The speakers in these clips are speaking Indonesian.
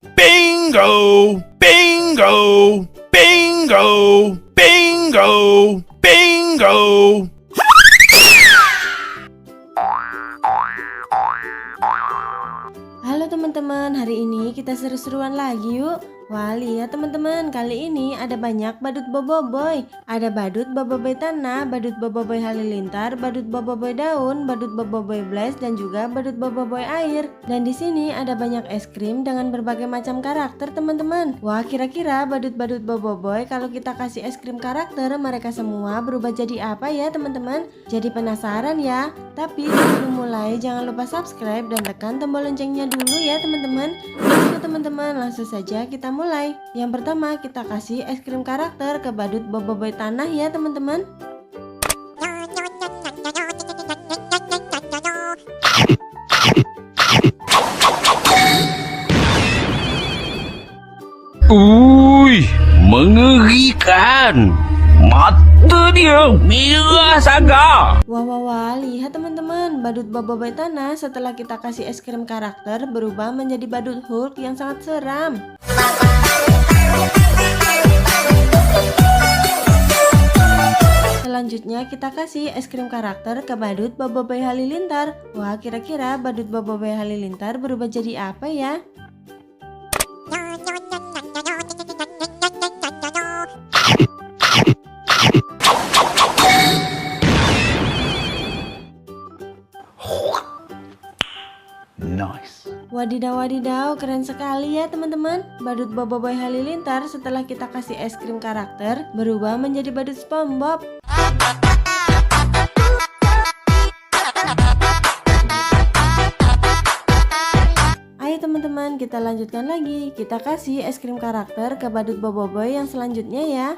Bingo! Bingo! Bingo! Bingo! Bingo! Halo teman-teman, hari ini kita seru-seruan lagi yuk. Wah, lihat teman-teman, kali ini ada banyak badut boboiboy. Ada badut boboiboy tanah, badut boboiboy halilintar, badut boboiboy daun, badut boboiboy bles, dan juga badut boboiboy air. Dan di sini ada banyak es krim dengan berbagai macam karakter teman-teman. Wah, kira-kira badut-badut boboiboy kalau kita kasih es krim karakter, mereka semua berubah jadi apa ya teman-teman? Jadi penasaran ya? Tapi sebelum mulai jangan lupa subscribe dan tekan tombol loncengnya dulu ya teman-teman. Oke teman-teman, langsung saja kita mulai. Yang pertama kita kasih es krim karakter ke badut boboiboy tanah ya teman-teman. Mengerikan. Mata dia merah sangat. Wah, lihat teman-teman, badut boboiboy tanah setelah kita kasih es krim karakter berubah menjadi badut Hulk yang sangat seram. Selanjutnya kita kasih es krim karakter ke badut boboiboy halilintar. Wah, kira-kira badut boboiboy halilintar berubah jadi apa ya? Nice. Wadidaw, keren sekali ya teman-teman. Badut boboiboy halilintar setelah kita kasih es krim karakter berubah menjadi badut SpongeBob. Ayo teman-teman, kita lanjutkan lagi. Kita kasih es krim karakter ke badut boboiboy yang selanjutnya ya.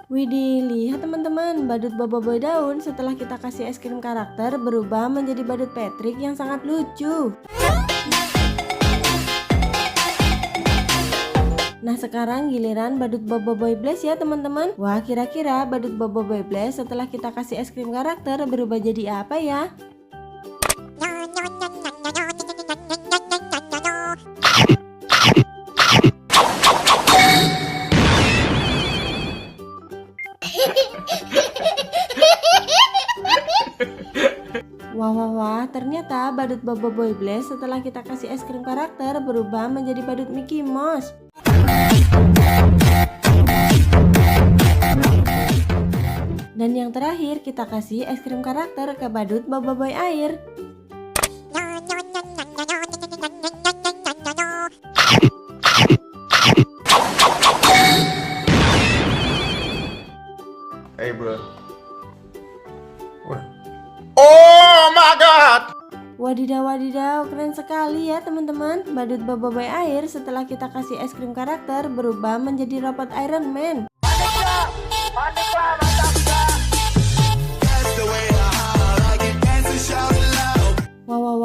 Widih, lihat teman-teman, badut boboiboy daun setelah kita kasih es krim karakter berubah menjadi badut Patrick yang sangat lucu. Nah, sekarang giliran badut boboiboy bles ya teman-teman. Wah, kira-kira badut boboiboy bles setelah kita kasih es krim karakter berubah jadi apa ya? Wah, ternyata badut boboiboy bles setelah kita kasih es krim karakter berubah menjadi badut Mickey Mouse. Dan yang terakhir kita kasih es krim karakter ke badut boboiboy air. Hey, bro. What? Oh my God! Wadidaw, keren sekali ya teman-teman. Badut boboiboy air setelah kita kasih es krim karakter berubah menjadi robot Iron Man.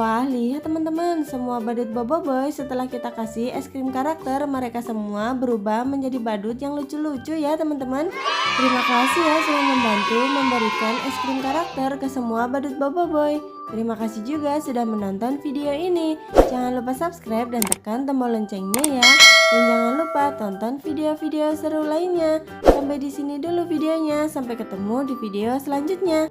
Wah, lihat teman-teman, semua badut boboiboy setelah kita kasih es krim karakter mereka semua berubah menjadi badut yang lucu-lucu ya teman-teman. Terima kasih ya sudah membantu memberikan es krim karakter ke semua badut boboiboy. Terima kasih juga sudah menonton video ini. Jangan lupa subscribe dan tekan tombol loncengnya ya. Dan jangan lupa tonton video-video seru lainnya. Sampai di sini dulu videonya. Sampai ketemu di video selanjutnya.